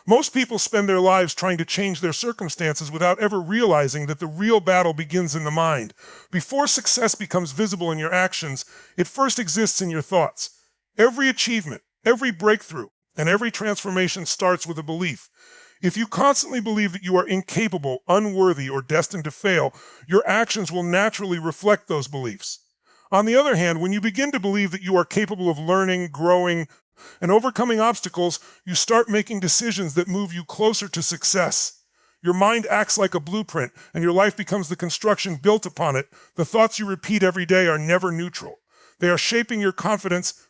Most people spend their lives trying to change their circumstances without ever realizing that the real battle begins in the mind. Before success becomes visible in your actions, it first exists in your thoughts. Every achievement, every breakthrough, and every transformation starts with a belief. If you constantly believe that you are incapable, unworthy, or destined to fail, your actions will naturally reflect those beliefs. On the other hand, when you begin to believe that you are capable of learning, growing, and overcoming obstacles, you start making decisions that move you closer to success. Your mind acts like a blueprint, and your life becomes the construction built upon it. The thoughts you repeat every day are never neutral. They are shaping your confidence,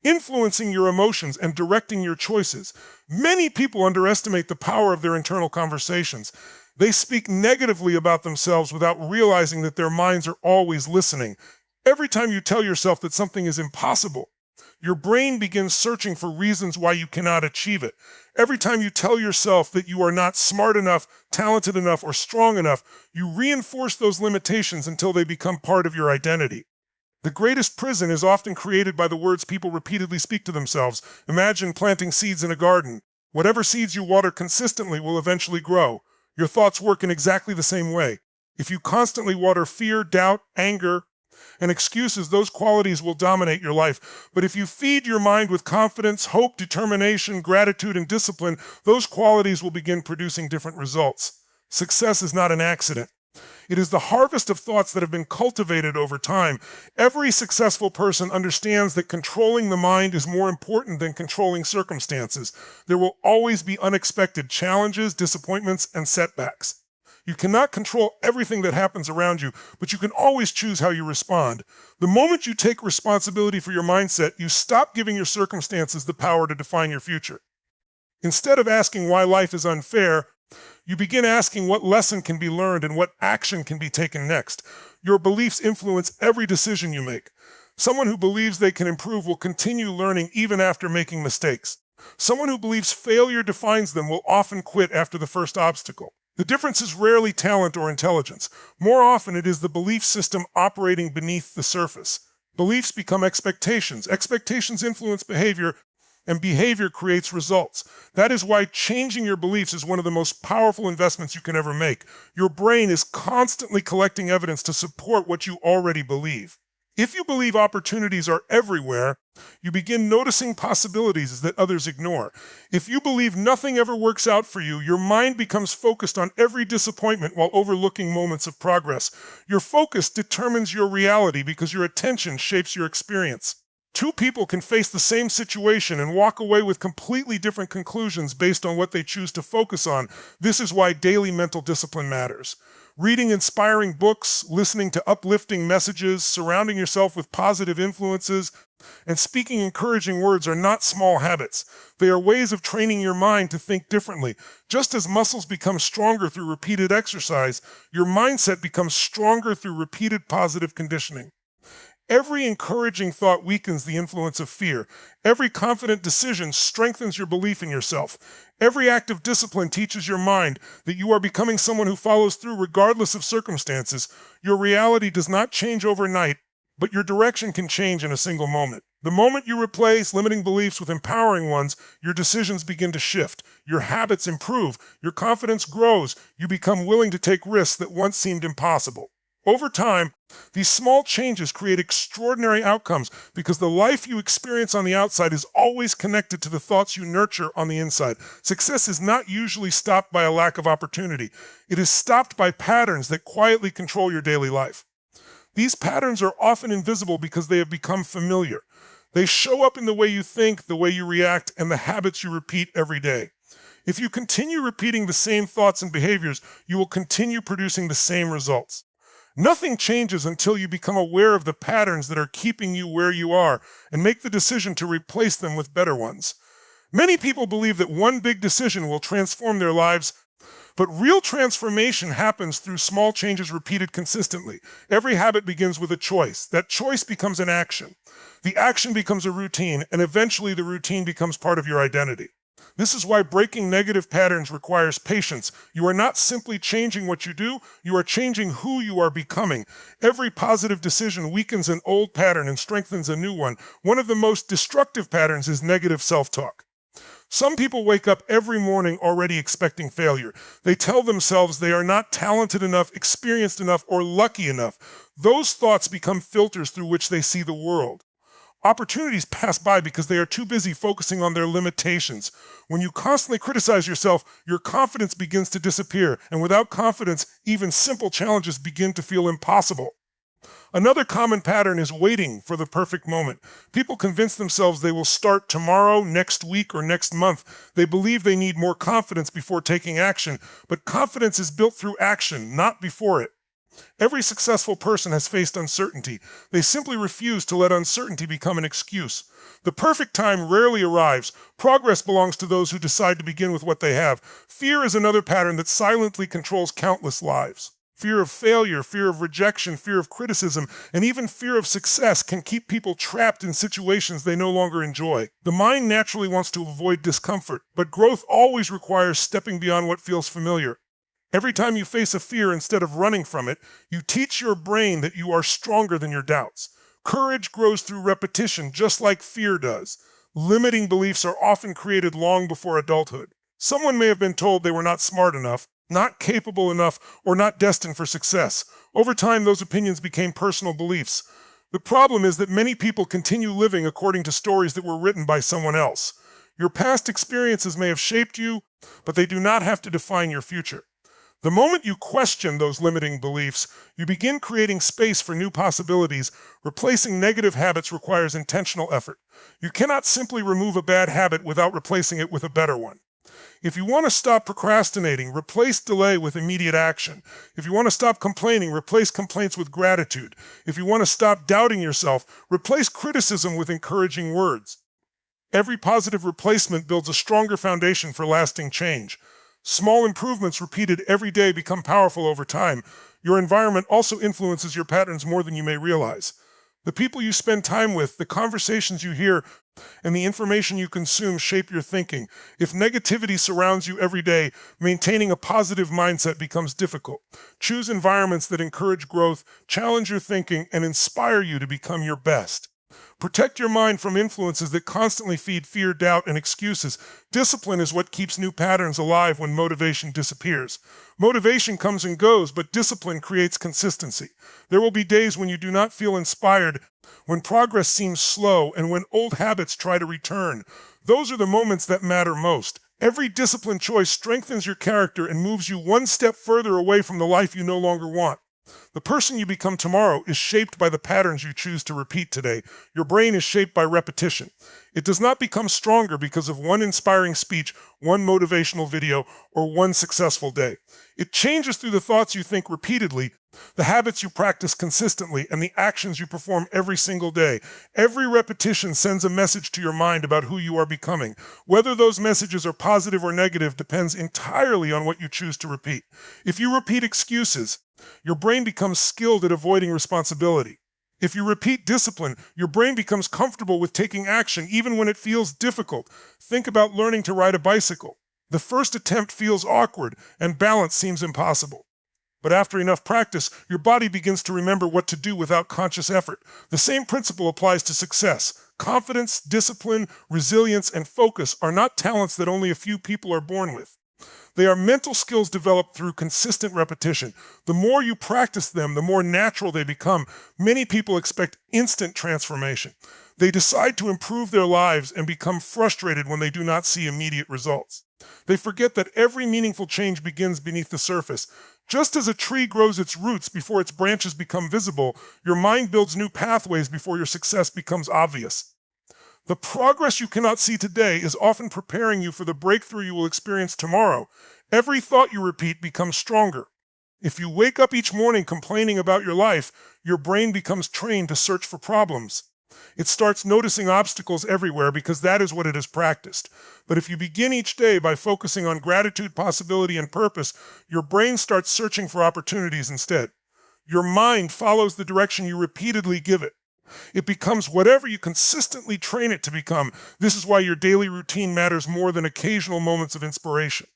influencing your emotions, and directing your choices. Many people underestimate the power of their internal conversations. They speak negatively about themselves without realizing that their minds are always listening. Every time you tell yourself that something is impossible, your brain begins searching for reasons why you cannot achieve it. Every time you tell yourself that you are not smart enough, talented enough, or strong enough, you reinforce those limitations until they become part of your identity. The greatest prison is often created by the words people repeatedly speak to themselves. Imagine planting seeds in a garden. Whatever seeds you water consistently will eventually grow. Your thoughts work in exactly the same way. If you constantly water fear, doubt, anger, and excuses, those qualities will dominate your life. But if you feed your mind with confidence, hope, determination, gratitude, and discipline, those qualities will begin producing different results. Success is not an accident. It is the harvest of thoughts that have been cultivated over time. Every successful person understands that controlling the mind is more important than controlling circumstances. There will always be unexpected challenges, disappointments, and setbacks. You cannot control everything that happens around you, but you can always choose how you respond. The moment you take responsibility for your mindset, you stop giving your circumstances the power to define your future. Instead of asking why life is unfair, you begin asking what lesson can be learned and what action can be taken next. Your beliefs influence every decision you make. Someone who believes they can improve will continue learning even after making mistakes. Someone who believes failure defines them will often quit after the first obstacle. The difference is rarely talent or intelligence. More often, it is the belief system operating beneath the surface. Beliefs become expectations. Expectations influence behavior, and behavior creates results. That is why changing your beliefs is one of the most powerful investments you can ever make. Your brain is constantly collecting evidence to support what you already believe. If you believe opportunities are everywhere, you begin noticing possibilities that others ignore. If you believe nothing ever works out for you, your mind becomes focused on every disappointment while overlooking moments of progress. Your focus determines your reality because your attention shapes your experience. Two people can face the same situation and walk away with completely different conclusions based on what they choose to focus on. This is why daily mental discipline matters. Reading inspiring books, listening to uplifting messages, surrounding yourself with positive influences, and speaking encouraging words are not small habits. They are ways of training your mind to think differently. Just as muscles become stronger through repeated exercise, your mindset becomes stronger through repeated positive conditioning. Every encouraging thought weakens the influence of fear. Every confident decision strengthens your belief in yourself. Every act of discipline teaches your mind that you are becoming someone who follows through regardless of circumstances. Your reality does not change overnight, but your direction can change in a single moment. The moment you replace limiting beliefs with empowering ones, your decisions begin to shift. Your habits improve. Your confidence grows. You become willing to take risks that once seemed impossible. Over time, these small changes create extraordinary outcomes because the life you experience on the outside is always connected to the thoughts you nurture on the inside. Success is not usually stopped by a lack of opportunity. It is stopped by patterns that quietly control your daily life. These patterns are often invisible because they have become familiar. They show up in the way you think, the way you react, and the habits you repeat every day. If you continue repeating the same thoughts and behaviors, you will continue producing the same results. Nothing changes until you become aware of the patterns that are keeping you where you are and make the decision to replace them with better ones. Many people believe that one big decision will transform their lives, but real transformation happens through small changes repeated consistently. Every habit begins with a choice. That choice becomes an action. The action becomes a routine, and eventually the routine becomes part of your identity. This is why breaking negative patterns requires patience. You are not simply changing what you do, you are changing who you are becoming. Every positive decision weakens an old pattern and strengthens a new one. One of the most destructive patterns is negative self-talk. Some people wake up every morning already expecting failure. They tell themselves they are not talented enough, experienced enough, or lucky enough. Those thoughts become filters through which they see the world. Opportunities pass by because they are too busy focusing on their limitations. When you constantly criticize yourself, your confidence begins to disappear, and without confidence, even simple challenges begin to feel impossible. Another common pattern is waiting for the perfect moment. People convince themselves they will start tomorrow, next week, or next month. They believe they need more confidence before taking action, but confidence is built through action, not before it. Every successful person has faced uncertainty. They simply refuse to let uncertainty become an excuse. The perfect time rarely arrives. Progress belongs to those who decide to begin with what they have. Fear is another pattern that silently controls countless lives. Fear of failure, fear of rejection, fear of criticism, and even fear of success can keep people trapped in situations they no longer enjoy. The mind naturally wants to avoid discomfort, but growth always requires stepping beyond what feels familiar. Every time you face a fear, instead of running from it, you teach your brain that you are stronger than your doubts. Courage grows through repetition, just like fear does. Limiting beliefs are often created long before adulthood. Someone may have been told they were not smart enough, not capable enough, or not destined for success. Over time, those opinions became personal beliefs. The problem is that many people continue living according to stories that were written by someone else. Your past experiences may have shaped you, but they do not have to define your future. The moment you question those limiting beliefs, you begin creating space for new possibilities. Replacing negative habits requires intentional effort. You cannot simply remove a bad habit without replacing it with a better one. If you want to stop procrastinating, replace delay with immediate action. If you want to stop complaining, replace complaints with gratitude. If you want to stop doubting yourself, replace criticism with encouraging words. Every positive replacement builds a stronger foundation for lasting change. Small improvements repeated every day become powerful over time. Your environment also influences your patterns more than you may realize. The people you spend time with, the conversations you hear, and the information you consume shape your thinking. If negativity surrounds you every day, maintaining a positive mindset becomes difficult. Choose environments that encourage growth, challenge your thinking, and inspire you to become your best. Protect your mind from influences that constantly feed fear, doubt, and excuses. Discipline is what keeps new patterns alive when motivation disappears. Motivation comes and goes, but discipline creates consistency. There will be days when you do not feel inspired, when progress seems slow, and when old habits try to return. Those are the moments that matter most. Every disciplined choice strengthens your character and moves you one step further away from the life you no longer want. The person you become tomorrow is shaped by the patterns you choose to repeat today. Your brain is shaped by repetition. It does not become stronger because of one inspiring speech, one motivational video, or one successful day. It changes through the thoughts you think repeatedly, the habits you practice consistently, and the actions you perform every single day. Every repetition sends a message to your mind about who you are becoming. Whether those messages are positive or negative depends entirely on what you choose to repeat. If you repeat excuses, your brain becomes skilled at avoiding responsibility. If you repeat discipline, your brain becomes comfortable with taking action even when it feels difficult. Think about learning to ride a bicycle. The first attempt feels awkward and balance seems impossible. But after enough practice, your body begins to remember what to do without conscious effort. The same principle applies to success. Confidence, discipline, resilience, and focus are not talents that only a few people are born with. They are mental skills developed through consistent repetition. The more you practice them, the more natural they become. Many people expect instant transformation. They decide to improve their lives and become frustrated when they do not see immediate results. They forget that every meaningful change begins beneath the surface. Just as a tree grows its roots before its branches become visible, your mind builds new pathways before your success becomes obvious. The progress you cannot see today is often preparing you for the breakthrough you will experience tomorrow. Every thought you repeat becomes stronger. If you wake up each morning complaining about your life, your brain becomes trained to search for problems. It starts noticing obstacles everywhere because that is what it has practiced. But if you begin each day by focusing on gratitude, possibility, and purpose, your brain starts searching for opportunities instead. Your mind follows the direction you repeatedly give it. It becomes whatever you consistently train it to become. This is why your daily routine matters more than occasional moments of inspiration.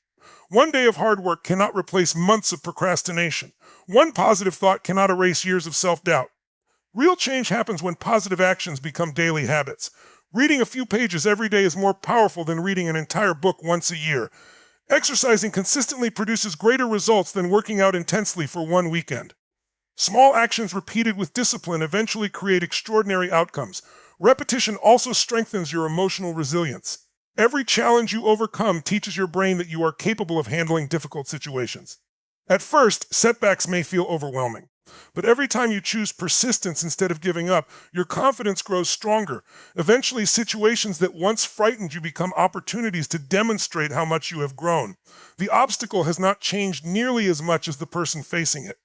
One day of hard work cannot replace months of procrastination. One positive thought cannot erase years of self-doubt. Real change happens when positive actions become daily habits. Reading a few pages every day is more powerful than reading an entire book once a year. Exercising consistently produces greater results than working out intensely for one weekend. Small actions repeated with discipline eventually create extraordinary outcomes. Repetition also strengthens your emotional resilience. Every challenge you overcome teaches your brain that you are capable of handling difficult situations. At first, setbacks may feel overwhelming, but every time you choose persistence instead of giving up, your confidence grows stronger. Eventually, situations that once frightened you become opportunities to demonstrate how much you have grown. The obstacle has not changed nearly as much as the person facing it.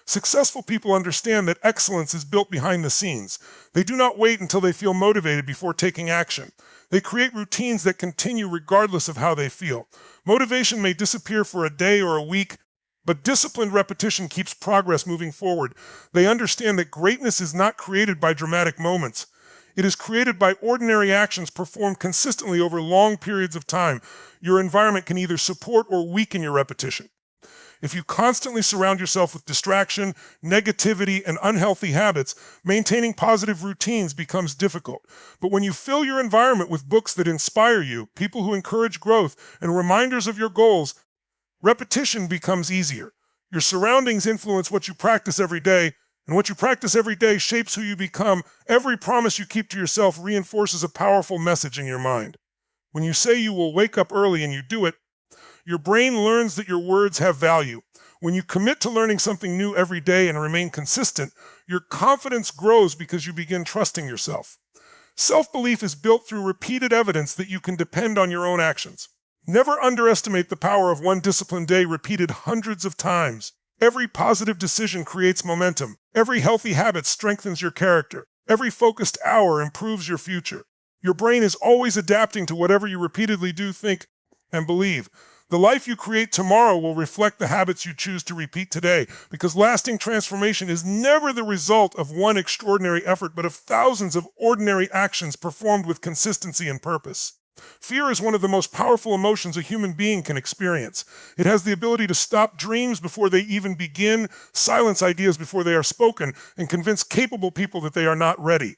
Successful people understand that excellence is built behind the scenes. They do not wait until they feel motivated before taking action. They create routines that continue regardless of how they feel. Motivation may disappear for a day or a week, but disciplined repetition keeps progress moving forward. They understand that greatness is not created by dramatic moments. It is created by ordinary actions performed consistently over long periods of time. Your environment can either support or weaken your repetition. If you constantly surround yourself with distraction, negativity, and unhealthy habits, maintaining positive routines becomes difficult. But when you fill your environment with books that inspire you, people who encourage growth, and reminders of your goals, repetition becomes easier. Your surroundings influence what you practice every day, and what you practice every day shapes who you become. Every promise you keep to yourself reinforces a powerful message in your mind. When you say you will wake up early and you do it, your brain learns that your words have value. When you commit to learning something new every day and remain consistent, your confidence grows because you begin trusting yourself. Self-belief is built through repeated evidence that you can depend on your own actions. Never underestimate the power of one disciplined day repeated hundreds of times. Every positive decision creates momentum. Every healthy habit strengthens your character. Every focused hour improves your future. Your brain is always adapting to whatever you repeatedly do, think, and believe. The life you create tomorrow will reflect the habits you choose to repeat today, because lasting transformation is never the result of one extraordinary effort, but of thousands of ordinary actions performed with consistency and purpose. Fear is one of the most powerful emotions a human being can experience. It has the ability to stop dreams before they even begin, silence ideas before they are spoken, and convince capable people that they are not ready.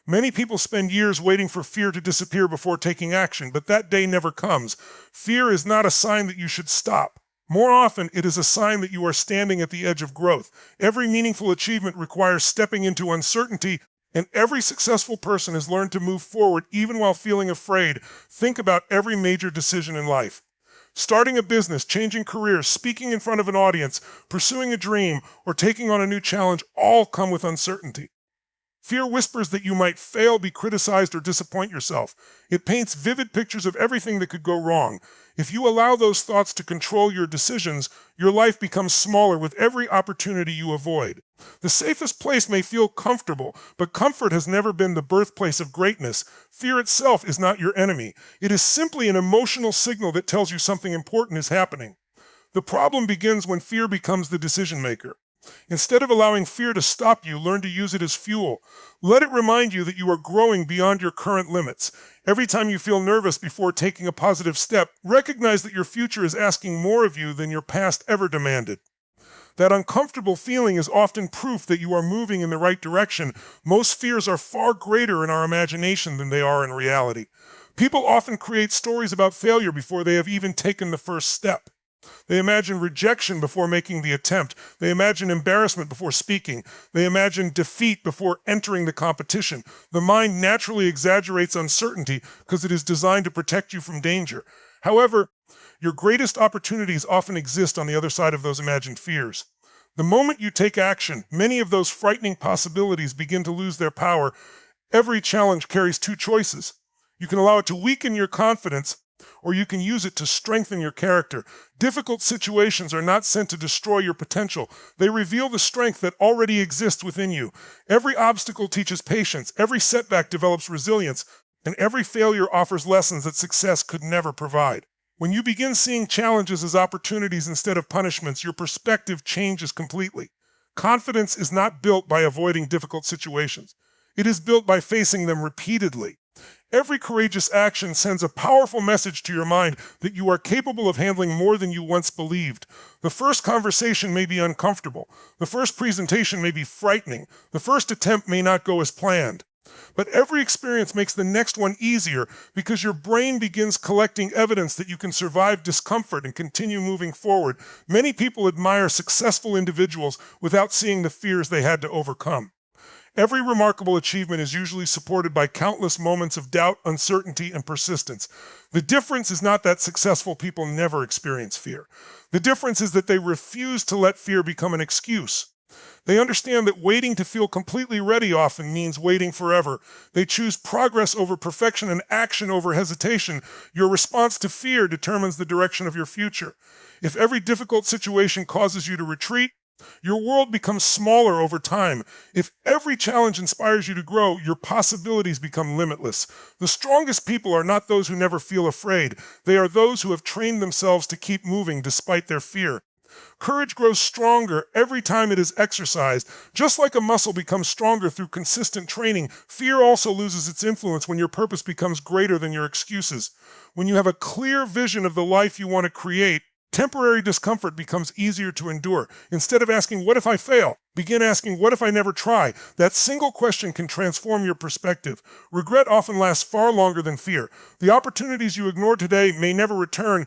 Many people spend years waiting for fear to disappear before taking action, but that day never comes. Fear is not a sign that you should stop. More often, it is a sign that you are standing at the edge of growth. Every meaningful achievement requires stepping into uncertainty, and every successful person has learned to move forward even while feeling afraid. Think about every major decision in life. Starting a business, changing careers, speaking in front of an audience, pursuing a dream, or taking on a new challenge all come with uncertainty. Fear whispers that you might fail, be criticized, or disappoint yourself. It paints vivid pictures of everything that could go wrong. If you allow those thoughts to control your decisions, your life becomes smaller with every opportunity you avoid. The safest place may feel comfortable, but comfort has never been the birthplace of greatness. Fear itself is not your enemy. It is simply an emotional signal that tells you something important is happening. The problem begins when fear becomes the decision maker. Instead of allowing fear to stop you, learn to use it as fuel. Let it remind you that you are growing beyond your current limits. Every time you feel nervous before taking a positive step, recognize that your future is asking more of you than your past ever demanded. That uncomfortable feeling is often proof that you are moving in the right direction. Most fears are far greater in our imagination than they are in reality. People often create stories about failure before they have even taken the first step. They imagine rejection before making the attempt. They imagine embarrassment before speaking. They imagine defeat before entering the competition. The mind naturally exaggerates uncertainty because it is designed to protect you from danger. However, your greatest opportunities often exist on the other side of those imagined fears. The moment you take action, many of those frightening possibilities begin to lose their power. Every challenge carries two choices. You can allow it to weaken your confidence, or you can use it to strengthen your character. Difficult situations are not sent to destroy your potential. They reveal the strength that already exists within you. Every obstacle teaches patience, every setback develops resilience, and every failure offers lessons that success could never provide. When you begin seeing challenges as opportunities instead of punishments, your perspective changes completely. Confidence is not built by avoiding difficult situations. It is built by facing them repeatedly. Every courageous action sends a powerful message to your mind that you are capable of handling more than you once believed. The first conversation may be uncomfortable. The first presentation may be frightening. The first attempt may not go as planned. But every experience makes the next one easier because your brain begins collecting evidence that you can survive discomfort and continue moving forward. Many people admire successful individuals without seeing the fears they had to overcome. Every remarkable achievement is usually supported by countless moments of doubt, uncertainty, and persistence. The difference is not that successful people never experience fear. The difference is that they refuse to let fear become an excuse. They understand that waiting to feel completely ready often means waiting forever. They choose progress over perfection and action over hesitation. Your response to fear determines the direction of your future. If every difficult situation causes you to retreat, your world becomes smaller over time. If every challenge inspires you to grow, your possibilities become limitless. The strongest people are not those who never feel afraid. They are those who have trained themselves to keep moving despite their fear. Courage grows stronger every time it is exercised. Just like a muscle becomes stronger through consistent training, fear also loses its influence when your purpose becomes greater than your excuses. When you have a clear vision of the life you want to create, temporary discomfort becomes easier to endure. Instead of asking, "What if I fail?" begin asking, "What if I never try?" That single question can transform your perspective. Regret often lasts far longer than fear. The opportunities you ignore today may never return,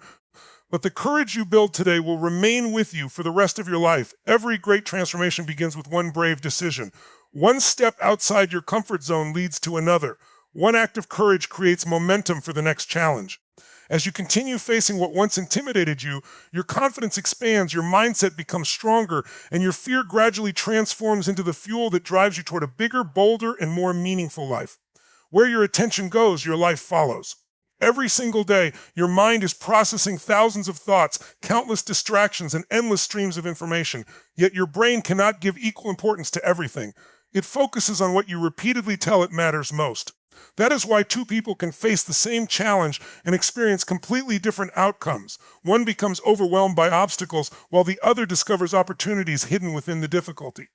but the courage you build today will remain with you for the rest of your life. Every great transformation begins with one brave decision. One step outside your comfort zone leads to another. One act of courage creates momentum for the next challenge. As you continue facing what once intimidated you, your confidence expands, your mindset becomes stronger, and your fear gradually transforms into the fuel that drives you toward a bigger, bolder, and more meaningful life. Where your attention goes, your life follows. Every single day, your mind is processing thousands of thoughts, countless distractions, and endless streams of information. Yet your brain cannot give equal importance to everything. It focuses on what you repeatedly tell it matters most. That is why two people can face the same challenge and experience completely different outcomes. One becomes overwhelmed by obstacles, while the other discovers opportunities hidden within the difficulty.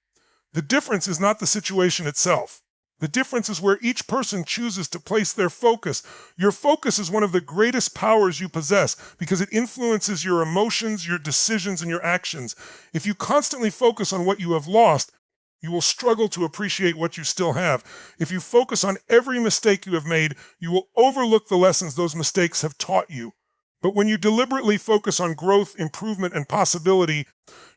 The difference is not the situation itself. The difference is where each person chooses to place their focus. Your focus is one of the greatest powers you possess because it influences your emotions, your decisions, and your actions. If you constantly focus on what you have lost, you will struggle to appreciate what you still have. If you focus on every mistake you have made, you will overlook the lessons those mistakes have taught you. But when you deliberately focus on growth, improvement, and possibility,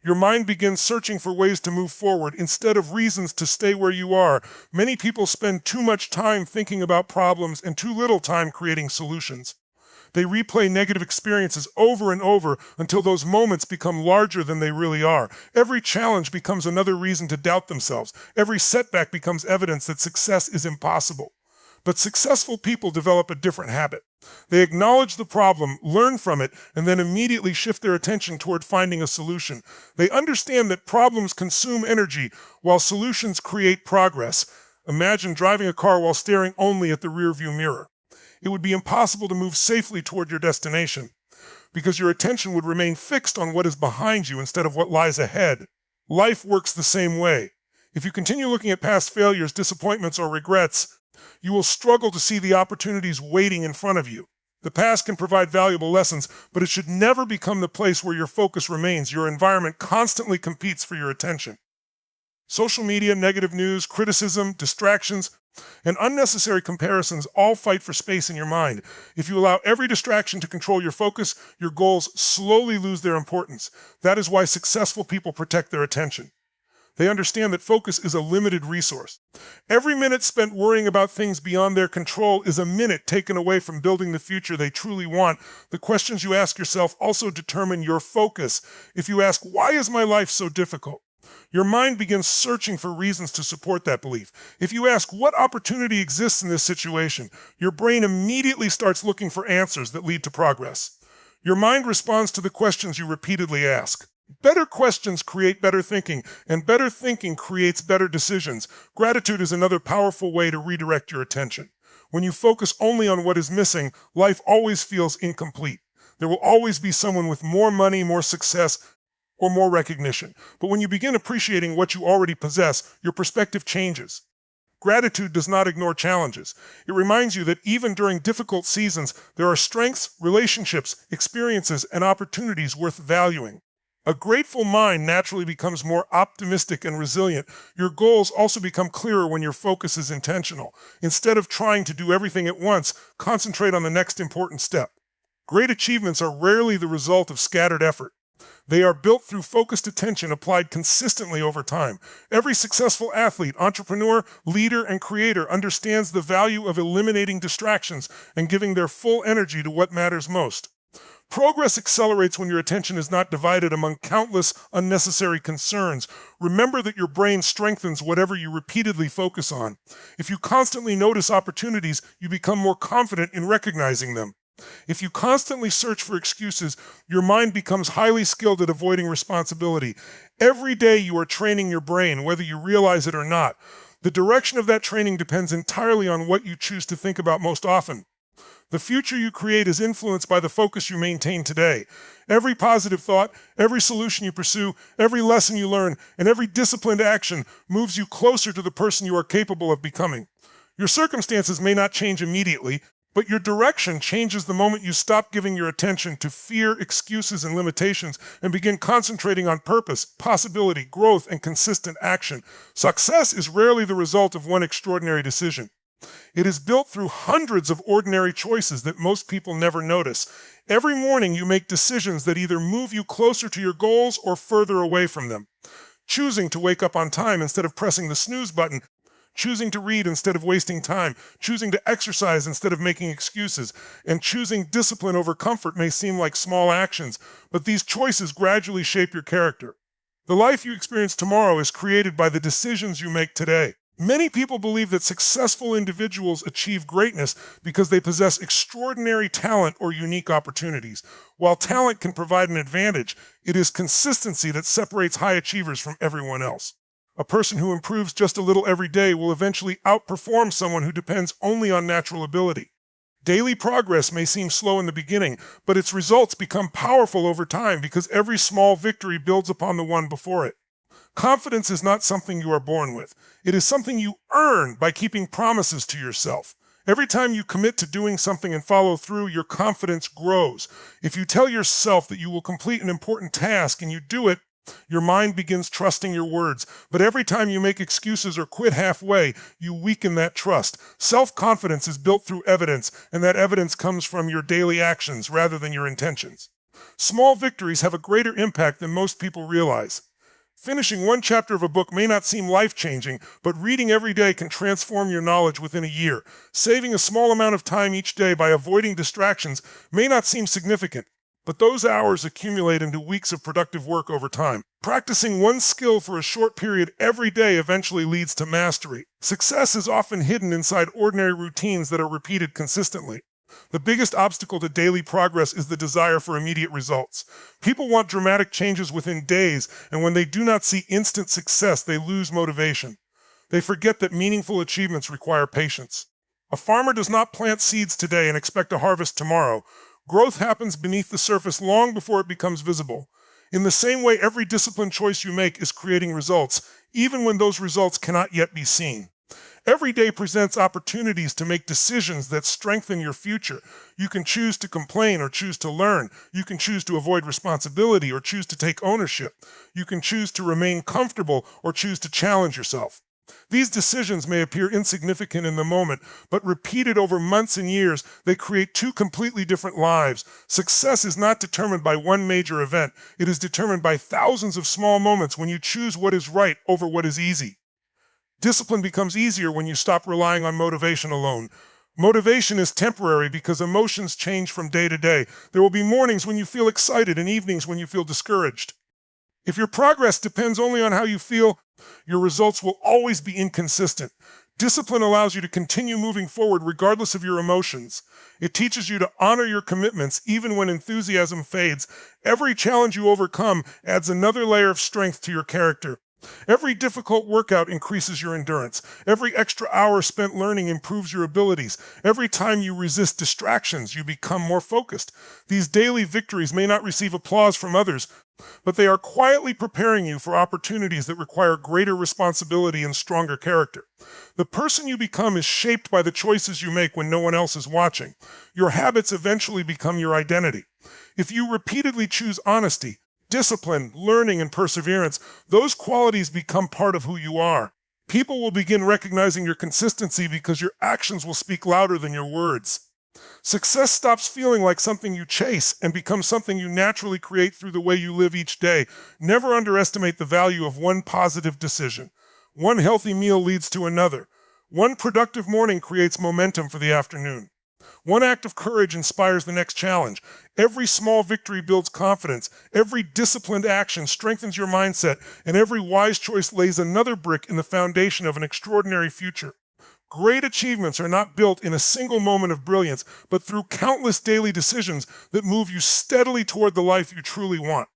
your mind begins searching for ways to move forward instead of reasons to stay where you are. Many people spend too much time thinking about problems and too little time creating solutions. They replay negative experiences over and over until those moments become larger than they really are. Every challenge becomes another reason to doubt themselves. Every setback becomes evidence that success is impossible. But successful people develop a different habit. They acknowledge the problem, learn from it, and then immediately shift their attention toward finding a solution. They understand that problems consume energy, while solutions create progress. Imagine driving a car while staring only at the rearview mirror. It would be impossible to move safely toward your destination, because your attention would remain fixed on what is behind you instead of what lies ahead. Life works the same way. If you continue looking at past failures, disappointments, or regrets, you will struggle to see the opportunities waiting in front of you. The past can provide valuable lessons, but it should never become the place where your focus remains. Your environment constantly competes for your attention. Social media, negative news, criticism, distractions, and unnecessary comparisons all fight for space in your mind. If you allow every distraction to control your focus, your goals slowly lose their importance. That is why successful people protect their attention. They understand that focus is a limited resource. Every minute spent worrying about things beyond their control is a minute taken away from building the future they truly want. The questions you ask yourself also determine your focus. If you ask, "Why is my life so difficult?" your mind begins searching for reasons to support that belief. If you ask, "What opportunity exists in this situation?" your brain immediately starts looking for answers that lead to progress. Your mind responds to the questions you repeatedly ask. Better questions create better thinking, and better thinking creates better decisions. Gratitude is another powerful way to redirect your attention. When you focus only on what is missing, life always feels incomplete. There will always be someone with more money, more success, or more recognition. But when you begin appreciating what you already possess, your perspective changes. Gratitude does not ignore challenges. It reminds you that even during difficult seasons, there are strengths, relationships, experiences, and opportunities worth valuing. A grateful mind naturally becomes more optimistic and resilient. Your goals also become clearer when your focus is intentional. Instead of trying to do everything at once, concentrate on the next important step. Great achievements are rarely the result of scattered effort. They are built through focused attention applied consistently over time. Every successful athlete, entrepreneur, leader, and creator understands the value of eliminating distractions and giving their full energy to what matters most. Progress accelerates when your attention is not divided among countless unnecessary concerns. Remember that your brain strengthens whatever you repeatedly focus on. If you constantly notice opportunities, you become more confident in recognizing them. If you constantly search for excuses, your mind becomes highly skilled at avoiding responsibility. Every day you are training your brain, whether you realize it or not. The direction of that training depends entirely on what you choose to think about most often. The future you create is influenced by the focus you maintain today. Every positive thought, every solution you pursue, every lesson you learn, and every disciplined action moves you closer to the person you are capable of becoming. Your circumstances may not change immediately, but your direction changes the moment you stop giving your attention to fear, excuses, and limitations and begin concentrating on purpose, possibility, growth, and consistent action. Success is rarely the result of one extraordinary decision. It is built through hundreds of ordinary choices that most people never notice. Every morning you make decisions that either move you closer to your goals or further away from them. Choosing to wake up on time instead of pressing the snooze button, choosing to read instead of wasting time, choosing to exercise instead of making excuses, and choosing discipline over comfort may seem like small actions, but these choices gradually shape your character. The life you experience tomorrow is created by the decisions you make today. Many people believe that successful individuals achieve greatness because they possess extraordinary talent or unique opportunities. While talent can provide an advantage, it is consistency that separates high achievers from everyone else. A person who improves just a little every day will eventually outperform someone who depends only on natural ability. Daily progress may seem slow in the beginning, but its results become powerful over time because every small victory builds upon the one before it. Confidence is not something you are born with. It is something you earn by keeping promises to yourself. Every time you commit to doing something and follow through, your confidence grows. If you tell yourself that you will complete an important task and you do it, your mind begins trusting your words. But every time you make excuses or quit halfway, you weaken that trust. Self-confidence is built through evidence, and that evidence comes from your daily actions rather than your intentions. Small victories have a greater impact than most people realize. Finishing one chapter of a book may not seem life-changing, but reading every day can transform your knowledge within a year. Saving a small amount of time each day by avoiding distractions may not seem significant, but those hours accumulate into weeks of productive work over time. Practicing one skill for a short period every day eventually leads to mastery. Success is often hidden inside ordinary routines that are repeated consistently. The biggest obstacle to daily progress is the desire for immediate results. People want dramatic changes within days, and when they do not see instant success, they lose motivation. They forget that meaningful achievements require patience. A farmer does not plant seeds today and expect a harvest tomorrow. Growth happens beneath the surface long before it becomes visible. In the same way, every disciplined choice you make is creating results, even when those results cannot yet be seen. Every day presents opportunities to make decisions that strengthen your future. You can choose to complain or choose to learn. You can choose to avoid responsibility or choose to take ownership. You can choose to remain comfortable or choose to challenge yourself. These decisions may appear insignificant in the moment, but repeated over months and years, they create two completely different lives. Success is not determined by one major event. It is determined by thousands of small moments when you choose what is right over what is easy. Discipline becomes easier when you stop relying on motivation alone. Motivation is temporary because emotions change from day to day. There will be mornings when you feel excited and evenings when you feel discouraged. If your progress depends only on how you feel, your results will always be inconsistent. Discipline allows you to continue moving forward regardless of your emotions. It teaches you to honor your commitments even when enthusiasm fades. Every challenge you overcome adds another layer of strength to your character. Every difficult workout increases your endurance. Every extra hour spent learning improves your abilities. Every time you resist distractions, you become more focused. These daily victories may not receive applause from others, but they are quietly preparing you for opportunities that require greater responsibility and stronger character. The person you become is shaped by the choices you make when no one else is watching. Your habits eventually become your identity. If you repeatedly choose honesty, discipline, learning, and perseverance, those qualities become part of who you are. People will begin recognizing your consistency because your actions will speak louder than your words. Success stops feeling like something you chase and becomes something you naturally create through the way you live each day. Never underestimate the value of one positive decision. One healthy meal leads to another. One productive morning creates momentum for the afternoon. One act of courage inspires the next challenge. Every small victory builds confidence. Every disciplined action strengthens your mindset, and every wise choice lays another brick in the foundation of an extraordinary future. Great achievements are not built in a single moment of brilliance, but through countless daily decisions that move you steadily toward the life you truly want.